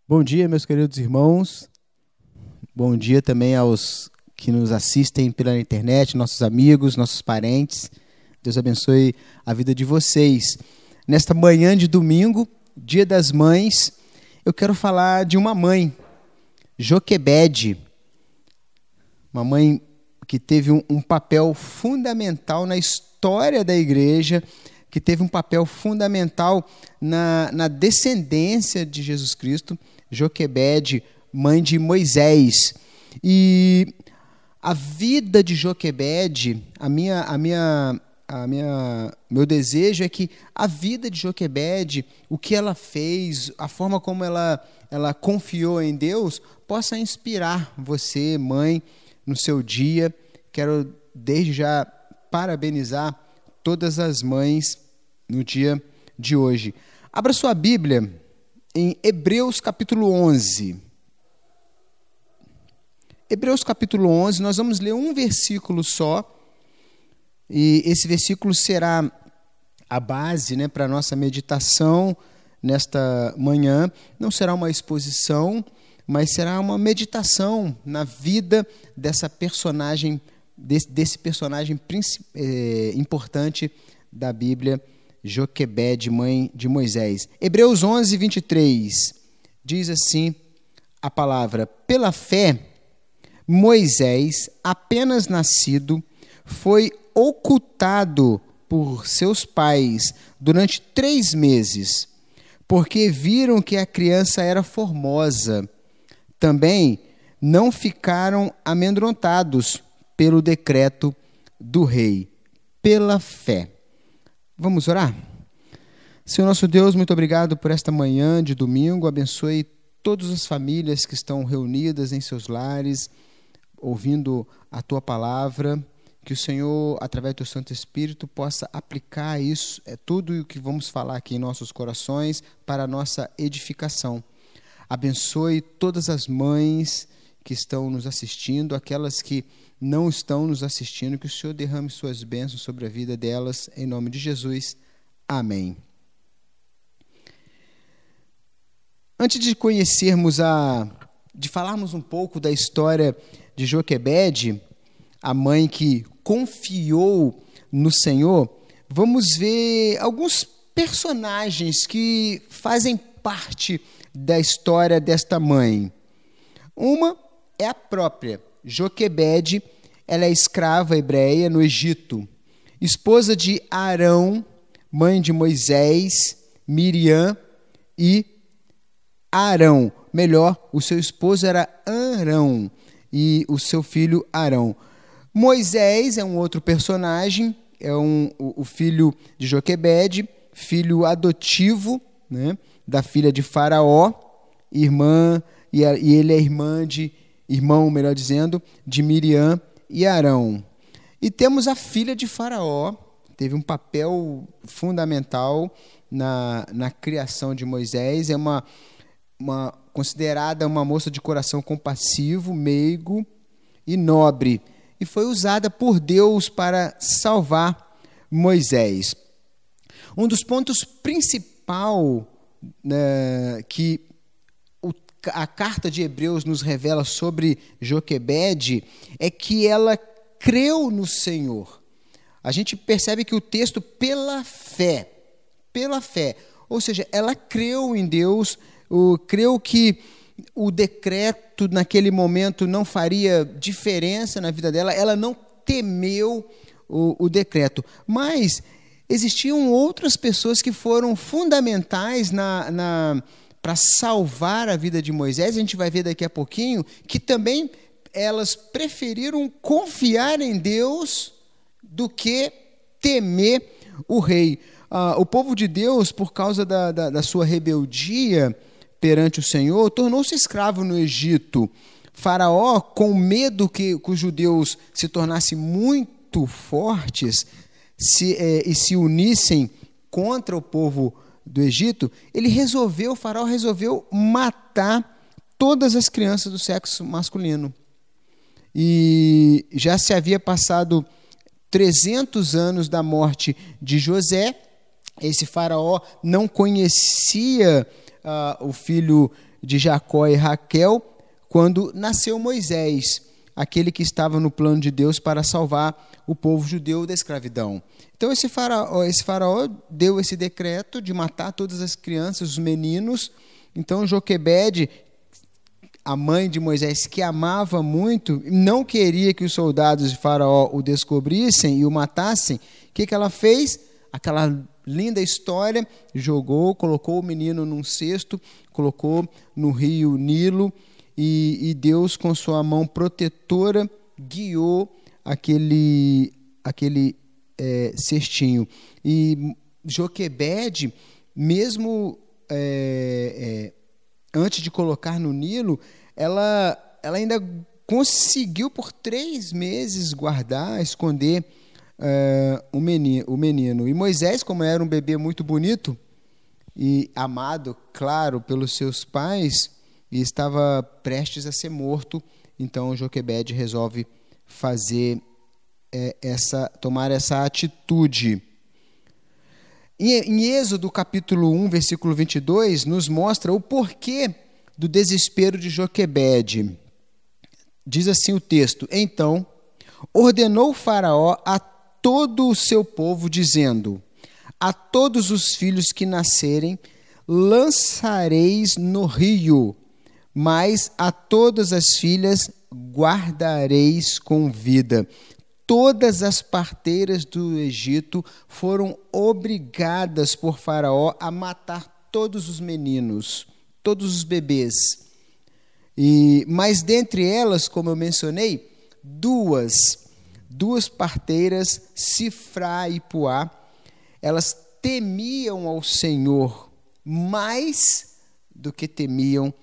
Bom dia, meus queridos irmãos. Bom dia também aos que nos assistem pela internet, nossos amigos, nossos parentes. Deus abençoe a vida de vocês. Nesta manhã de domingo, Dia das Mães, eu quero falar de uma mãe, Joquebede. Uma mãe que teve um papel fundamental na história da igreja, que teve um papel fundamental na descendência de Jesus Cristo. Joquebede, mãe de Moisés. E a vida de Joquebede, meu desejo é que a vida de Joquebede, o que ela fez, a forma como ela confiou em Deus, possa inspirar você, mãe, no seu dia. Quero desde já parabenizar todas as mães no dia de hoje. Abra sua Bíblia em Hebreus capítulo 11. Hebreus capítulo 11, nós vamos ler um versículo só, e esse versículo será a base, para a nossa meditação nesta manhã. Não será uma exposição, mas será uma meditação na vida dessa personagem, desse personagem importante da Bíblia, Joquebede, mãe de Moisés. Hebreus 11, 23, diz assim a palavra: pela fé, Moisés, apenas nascido, foi ocultado por seus pais durante 3 meses, porque viram que a criança era formosa. Também não ficaram amedrontados pelo decreto do rei, pela fé. Vamos orar? Senhor nosso Deus, muito obrigado por esta manhã de domingo. Abençoe todas as famílias que estão reunidas em seus lares, ouvindo a Tua palavra. Que o Senhor, através do Teu Santo Espírito, possa aplicar isso, tudo o que vamos falar aqui em nossos corações, para a nossa edificação. Abençoe todas as mães que estão nos assistindo, aquelas que não estão nos assistindo, que o Senhor derrame suas bênçãos sobre a vida delas, em nome de Jesus. Amém. Antes de de falarmos um pouco da história de Joquebede, a mãe que confiou no Senhor, vamos ver alguns personagens que fazem parte da história desta mãe. Uma é a própria Joquebede. Ela é escrava hebreia no Egito, esposa de Arão, mãe de Moisés, Miriam e Arão. Melhor, o seu esposo era Arão e o seu filho Arão. Moisés é um outro personagem, é o filho de Joquebede, filho adotivo, da filha de Faraó, irmão, melhor dizendo, de Miriam e Arão. E temos a filha de Faraó, teve um papel fundamental na criação de Moisés, é considerada uma moça de coração compassivo, meigo e nobre, e foi usada por Deus para salvar Moisés. Um dos pontos principais que a carta de Hebreus nos revela sobre Joquebede é que ela creu no Senhor. A gente percebe que o texto pela fé, ou seja, ela creu em Deus, creu que o decreto naquele momento não faria diferença na vida dela, ela não temeu o decreto. Mas existiam outras pessoas que foram fundamentais para salvar a vida de Moisés. A gente vai ver daqui a pouquinho que também elas preferiram confiar em Deus do que temer o rei. O povo de Deus, por causa da sua rebeldia perante o Senhor, tornou-se escravo no Egito. Faraó, com medo que os judeus se tornassem muito fortes e se unissem contra o povo do Egito, Faraó resolveu matar todas as crianças do sexo masculino. E já se havia passado 300 anos da morte de José. Esse faraó não conhecia o filho de Jacó e Raquel, quando nasceu Moisés, aquele que estava no plano de Deus para salvar o povo judeu da escravidão. Então esse faraó deu esse decreto de matar todas as crianças, os meninos. Então Joquebede, a mãe de Moisés, que amava muito, não queria que os soldados de faraó o descobrissem e o matassem. O que ela fez? Aquela linda história, colocou o menino num cesto, colocou no rio Nilo, e Deus, com sua mão protetora, guiou aquele cestinho. E Joquebede, mesmo antes de colocar no Nilo, ela ainda conseguiu por 3 meses guardar, esconder o menino. E Moisés, como era um bebê muito bonito e amado, claro, pelos seus pais, e estava prestes a ser morto, então Joquebede resolve tomar essa atitude. Em Êxodo capítulo 1, versículo 22, nos mostra o porquê do desespero de Joquebede. Diz assim o texto: Então ordenou o faraó a todo o seu povo, dizendo: A todos os filhos que nascerem lançareis no rio, mas a todas as filhas guardareis com vida. Todas as parteiras do Egito foram obrigadas por Faraó a matar todos os meninos, todos os bebês. Mas dentre elas, como eu mencionei, duas parteiras, Sifrá e Puá, elas temiam ao Senhor mais do que temiam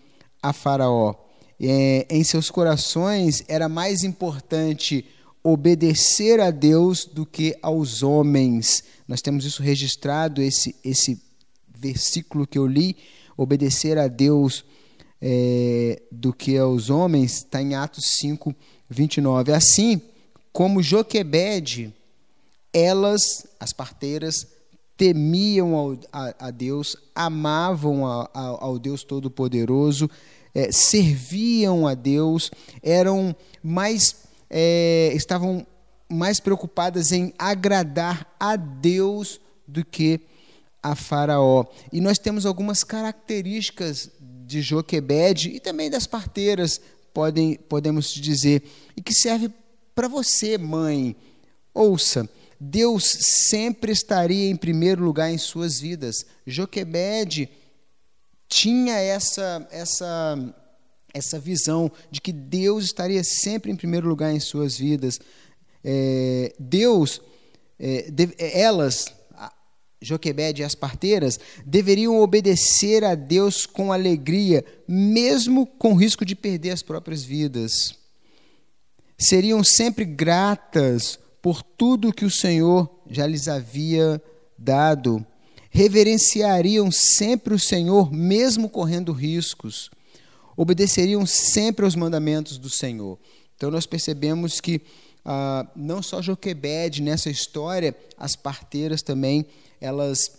a Faraó. Em seus corações era mais importante obedecer a Deus do que aos homens. Nós temos isso registrado, esse versículo que eu li, obedecer a Deus do que aos homens, está em Atos 5, 29. Assim como Joquebede, as parteiras, temiam a Deus, amavam ao Deus Todo-Poderoso, serviam a Deus, estavam mais preocupadas em agradar a Deus do que a Faraó. E nós temos algumas características de Joquebede e também das parteiras, podemos dizer, e que serve para você, mãe. Ouça, Deus sempre estaria em primeiro lugar em suas vidas. Joquebede tinha essa visão de que Deus estaria sempre em primeiro lugar em suas vidas. Joquebede e as parteiras, deveriam obedecer a Deus com alegria, mesmo com risco de perder as próprias vidas. Seriam sempre gratas por tudo que o Senhor já lhes havia dado. Reverenciariam sempre o Senhor, mesmo correndo riscos. Obedeceriam sempre aos mandamentos do Senhor. Então nós percebemos que não só Joquebede nessa história, as parteiras também, elas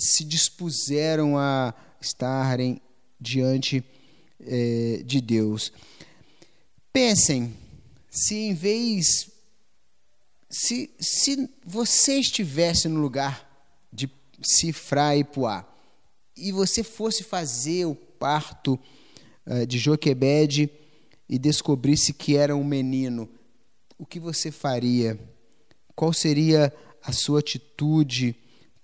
se dispuseram a estarem diante de Deus. Pensem, se você estivesse no lugar de Sifrá e Puá, e você fosse fazer o parto de Joquebede e descobrisse que era um menino, o que você faria? Qual seria a sua atitude?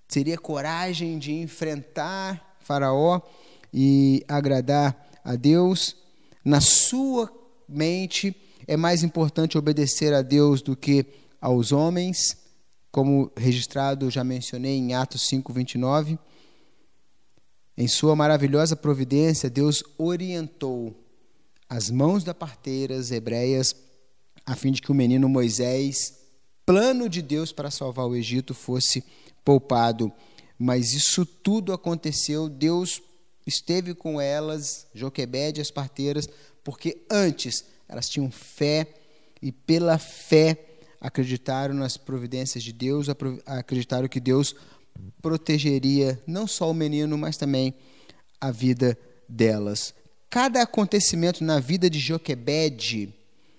Teria coragem de enfrentar Faraó e agradar a Deus? Na sua mente, é mais importante obedecer a Deus do que aos homens, como registrado, já mencionei em Atos 5, 29. Em sua maravilhosa providência, Deus orientou as mãos das parteiras hebreias a fim de que o menino Moisés, plano de Deus para salvar o Egito, fosse poupado. Mas isso tudo aconteceu, Deus esteve com elas, Joquebede e as parteiras, porque antes elas tinham fé e pela fé acreditaram nas providências de Deus, acreditaram que Deus protegeria não só o menino, mas também a vida delas. Cada acontecimento na vida de Joquebede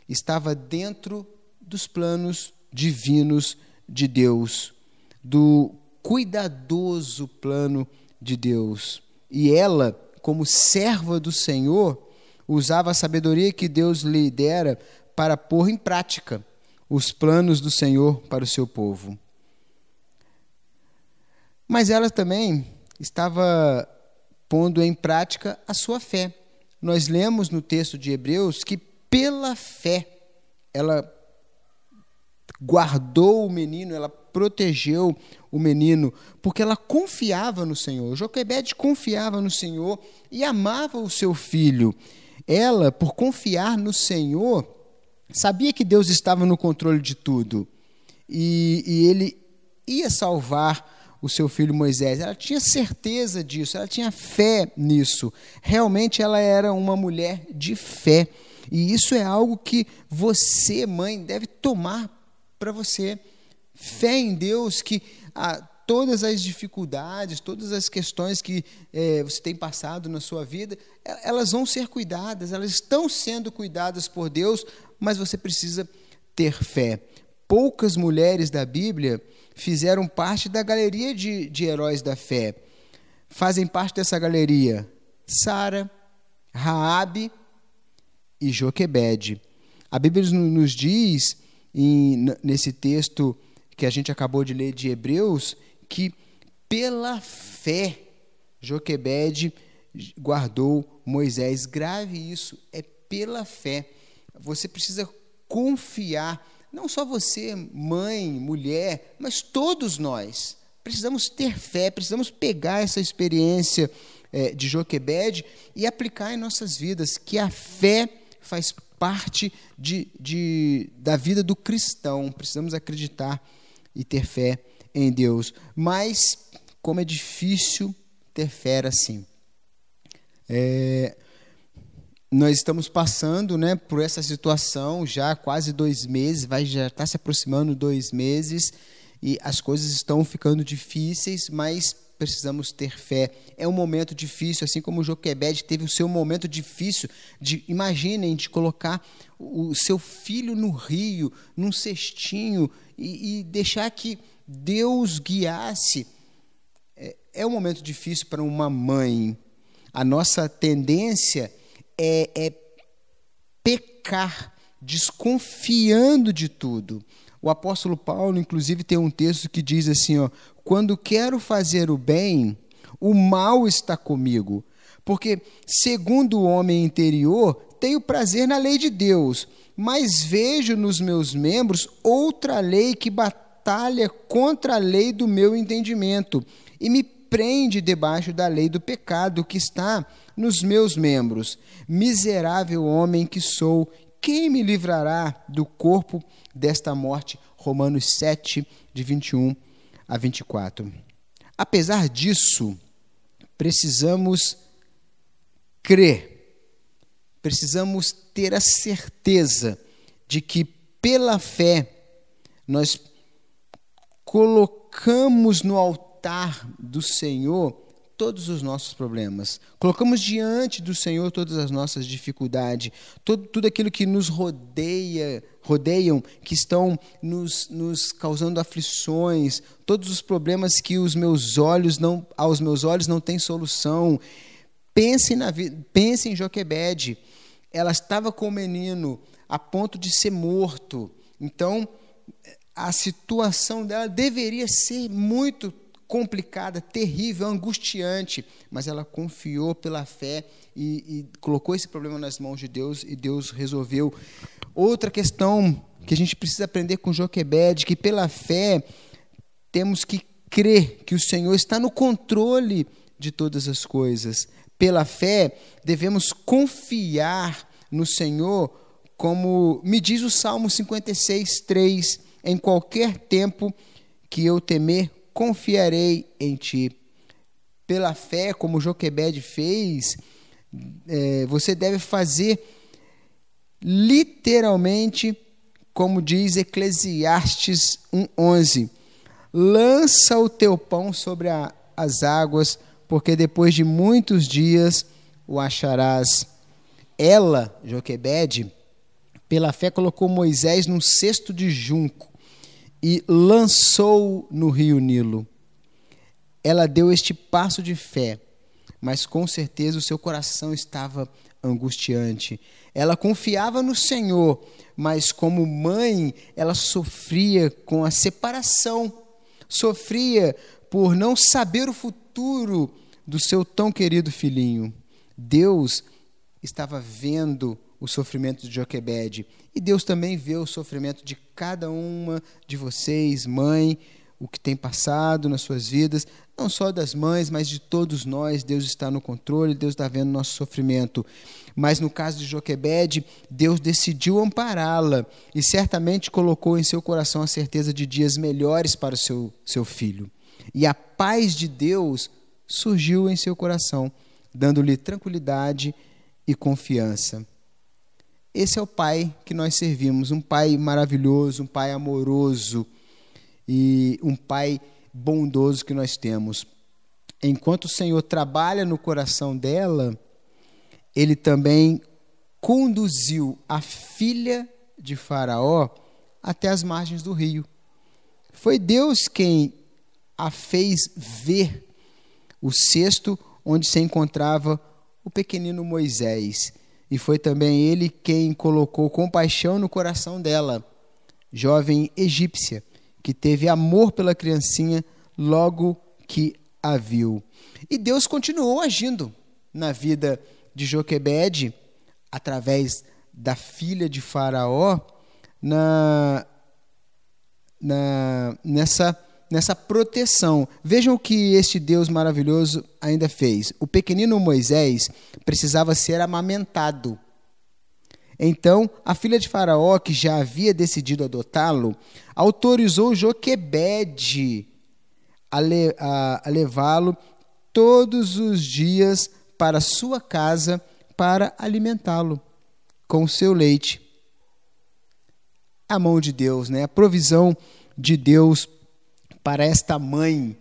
estava dentro dos planos divinos de Deus, do cuidadoso plano de Deus. E ela, como serva do Senhor, usava a sabedoria que Deus lhe dera para pôr em prática os planos do Senhor para o seu povo. Mas ela também estava pondo em prática a sua fé. Nós lemos no texto de Hebreus que pela fé ela guardou o menino, ela protegeu o menino, porque ela confiava no Senhor. Joquebede confiava no Senhor e amava o seu filho. Ela, por confiar no Senhor, sabia que Deus estava no controle de tudo e Ele ia salvar o seu filho Moisés. Ela tinha certeza disso, ela tinha fé nisso. Realmente ela era uma mulher de fé. E isso é algo que você, mãe, deve tomar para você. Fé em Deus, que todas as dificuldades, todas as questões que você tem passado na sua vida, elas vão ser cuidadas, elas estão sendo cuidadas por Deus, mas você precisa ter fé. Poucas mulheres da Bíblia fizeram parte da galeria de heróis da fé. Fazem parte dessa galeria Sara, Raabe e Joquebede. A Bíblia nos diz, nesse texto que a gente acabou de ler de Hebreus, que pela fé Joquebede guardou Moisés. Grave isso, é pela fé. Você precisa confiar. Não só você, mãe, mulher, mas todos nós precisamos ter fé, precisamos pegar essa experiência de Joquebede e aplicar em nossas vidas, que a fé faz parte da vida do cristão. Precisamos acreditar e ter fé em Deus. Mas, como é difícil ter fé assim. Nós estamos passando, por essa situação já há quase 2 meses, já está se aproximando 2 meses, e as coisas estão ficando difíceis, mas precisamos ter fé. É um momento difícil, assim como Joquebede teve o seu momento difícil, imaginem, de colocar o seu filho no rio, num cestinho, e deixar que Deus guiasse. É um momento difícil para uma mãe. A nossa tendência é pecar, desconfiando de tudo. O apóstolo Paulo, inclusive, tem um texto que diz assim, quando quero fazer o bem, o mal está comigo, porque, segundo o homem interior, tenho prazer na lei de Deus, mas vejo nos meus membros outra lei que batalha contra a lei do meu entendimento e me prende debaixo da lei do pecado que está nos meus membros. Miserável homem que sou, quem me livrará do corpo desta morte? Romanos 7, de 21 a 24. Apesar disso, precisamos crer, precisamos ter a certeza de que pela fé nós colocamos no altar do Senhor todos os nossos problemas. Colocamos diante do Senhor todas as nossas dificuldades, tudo aquilo que nos rodeiam, que estão nos causando aflições, todos os problemas que aos meus olhos não têm solução. Pense em Joquebede. Ela estava com o menino a ponto de ser morto. Então, a situação dela deveria ser muito complicada, terrível, angustiante, mas ela confiou pela fé e colocou esse problema nas mãos de Deus, e Deus resolveu. Outra questão que a gente precisa aprender com Joquebede, que pela fé temos que crer que o Senhor está no controle de todas as coisas. Pela fé devemos confiar no Senhor, como me diz o Salmo 56, 3, em qualquer tempo que eu temer, confiarei em ti. Pela fé, como Joquebede fez, você deve fazer literalmente, como diz Eclesiastes 1:11, lança o teu pão sobre as águas, porque depois de muitos dias o acharás. Ela, Joquebede, pela fé colocou Moisés num cesto de junco e lançou no rio Nilo. Ela deu este passo de fé, mas com certeza o seu coração estava angustiante. Ela confiava no Senhor, mas como mãe, ela sofria com a separação, sofria por não saber o futuro do seu tão querido filhinho. Deus estava vendo o sofrimento de Joquebede, e Deus também vê o sofrimento de cada uma de vocês, mãe, o que tem passado nas suas vidas, não só das mães, mas de todos nós. Deus está no controle, Deus está vendo nosso sofrimento. Mas no caso de Joquebede, Deus decidiu ampará-la e certamente colocou em seu coração a certeza de dias melhores para o seu filho. E a paz de Deus surgiu em seu coração, dando-lhe tranquilidade e confiança. Esse é o Pai que nós servimos, um Pai maravilhoso, um Pai amoroso e um Pai bondoso que nós temos. Enquanto o Senhor trabalha no coração dela, Ele também conduziu a filha de Faraó até as margens do rio. Foi Deus quem a fez ver o cesto onde se encontrava o pequenino Moisés. E foi também Ele quem colocou compaixão no coração dela, jovem egípcia, que teve amor pela criancinha logo que a viu. E Deus continuou agindo na vida de Joquebede, através da filha de Faraó, nessa proteção. Vejam o que este Deus maravilhoso ainda fez. O pequenino Moisés precisava ser amamentado. Então, a filha de Faraó, que já havia decidido adotá-lo, autorizou Joquebede a levá-lo todos os dias para sua casa para alimentá-lo com o seu leite. A mão de Deus, né? A provisão de Deus para esta mãe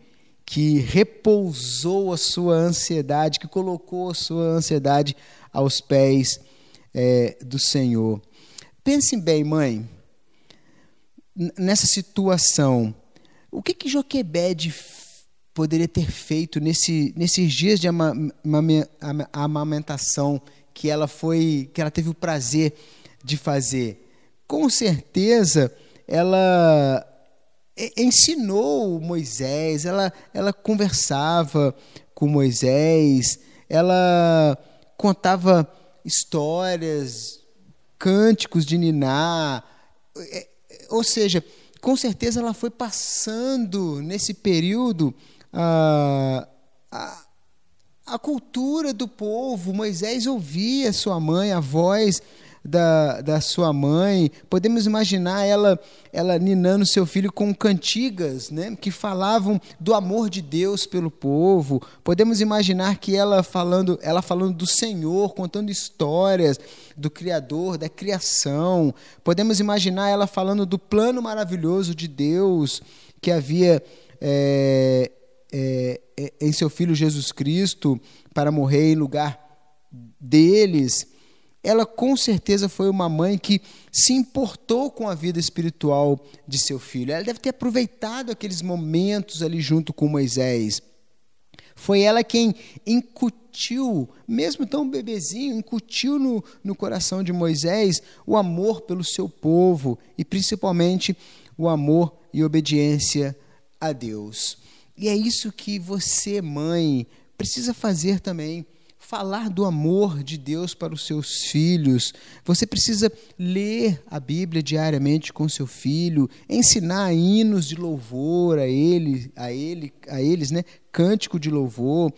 que repousou a sua ansiedade, que colocou a sua ansiedade aos pés do Senhor. Pensem bem, mãe, nessa situação. O que Joquebede poderia ter feito nesses dias de amamentação que ela teve o prazer de fazer? Com certeza, ela ensinou Moisés, ela conversava com Moisés, ela contava histórias, cânticos de niná, ou seja, com certeza ela foi passando nesse período a cultura do povo. Moisés ouvia sua mãe, a voz da sua mãe. Podemos imaginar ela ninando seu filho com cantigas, né, que falavam do amor de Deus pelo povo. Podemos imaginar que ela falando do Senhor, contando histórias do Criador, da criação. Podemos imaginar ela falando do plano maravilhoso de Deus que havia em seu Filho Jesus Cristo para morrer em lugar deles. Ela com certeza foi uma mãe que se importou com a vida espiritual de seu filho. Ela deve ter aproveitado aqueles momentos ali junto com Moisés. Foi ela quem incutiu, mesmo tão bebezinho, incutiu no coração de Moisés o amor pelo seu povo e principalmente o amor e obediência a Deus. E é isso que você, mãe, precisa fazer também. Falar do amor de Deus para os seus filhos. Você precisa ler a Bíblia diariamente com seu filho, ensinar hinos de louvor a eles, né? Cântico de louvor.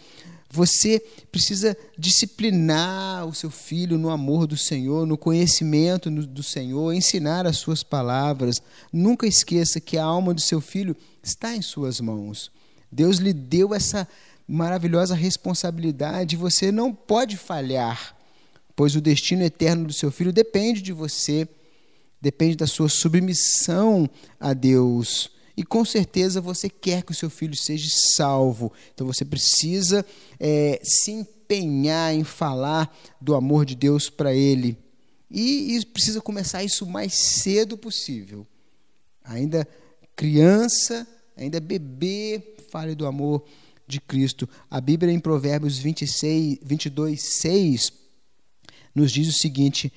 Você precisa disciplinar o seu filho no amor do Senhor, no conhecimento do Senhor, ensinar as suas palavras. Nunca esqueça que a alma do seu filho está em suas mãos. Deus lhe deu essa maravilhosa responsabilidade. Você não pode falhar, pois o destino eterno do seu filho depende de você, depende da sua submissão a Deus. E com certeza você quer que o seu filho seja salvo. Então você precisa se empenhar em falar do amor de Deus para ele. E precisa começar isso o mais cedo possível. Ainda criança, ainda bebê, fale do amor de Cristo. A Bíblia, em Provérbios 22:6, nos diz o seguinte: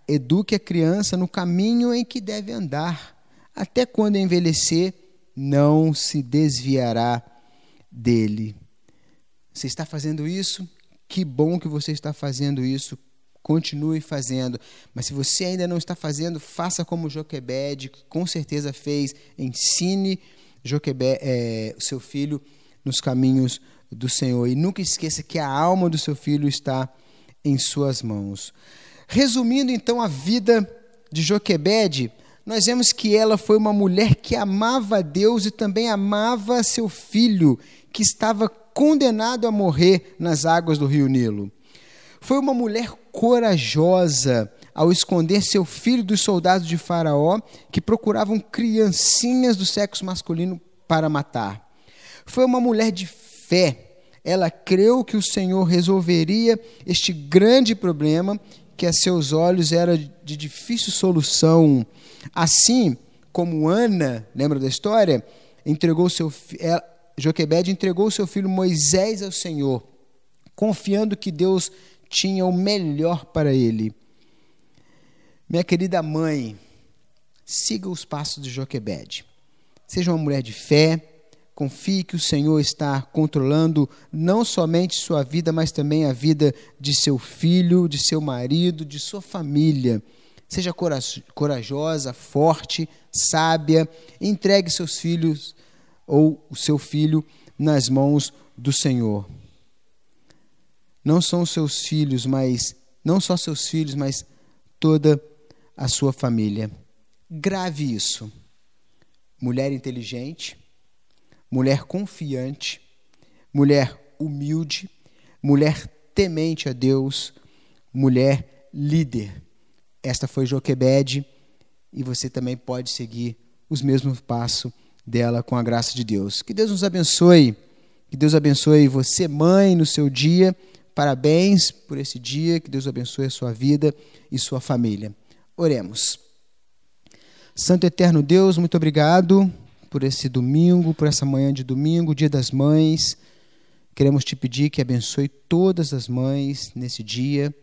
eduque a criança no caminho em que deve andar. Até quando envelhecer, não se desviará dele. Você está fazendo isso? Que bom que você está fazendo isso. Continue fazendo. Mas se você ainda não está fazendo, faça como Joquebede, que com certeza fez. Ensine o seu filho nos caminhos do Senhor. E nunca esqueça que a alma do seu filho está em suas mãos. Resumindo então a vida de Joquebede, nós vemos que ela foi uma mulher que amava a Deus e também amava seu filho, que estava condenado a morrer nas águas do rio Nilo. Foi uma mulher corajosa ao esconder seu filho dos soldados de Faraó, que procuravam criancinhas do sexo masculino para matar. Foi uma mulher de fé. Ela creu que o Senhor resolveria este grande problema, que a seus olhos era de difícil solução. Assim como Ana, lembra da história? Joquebede entregou seu filho Moisés ao Senhor, confiando que Deus tinha o melhor para ele. Minha querida mãe, siga os passos de Joquebede. Seja uma mulher de fé, confie que o Senhor está controlando não somente sua vida, mas também a vida de seu filho, de seu marido, de sua família. Seja corajosa, forte, sábia. Entregue seus filhos ou o seu filho nas mãos do Senhor. Não são seus filhos, mas não só seus filhos, mas toda a sua família. Grave isso. Mulher inteligente, mulher confiante, mulher humilde, mulher temente a Deus, mulher líder. Esta foi Joquebede e você também pode seguir os mesmos passos dela com a graça de Deus. Que Deus nos abençoe. Que Deus abençoe você, mãe, no seu dia. Parabéns por esse dia. Que Deus abençoe a sua vida e sua família. Oremos. Santo Eterno Deus, muito obrigado por esse domingo, por essa manhã de domingo, Dia das Mães. Queremos te pedir que abençoe todas as mães nesse dia,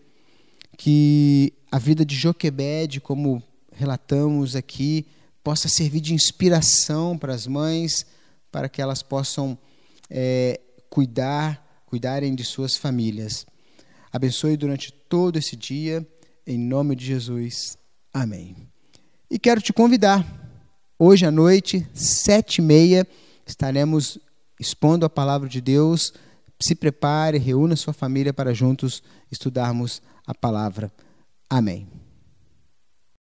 que a vida de Joquebede, como relatamos aqui, possa servir de inspiração para as mães, para que elas possam cuidarem de suas famílias. Abençoe durante todo esse dia, em nome de Jesus. Amém. E quero te convidar, hoje à noite, 7h30, estaremos expondo a palavra de Deus. Se prepare, reúna sua família para juntos estudarmos a palavra. Amém.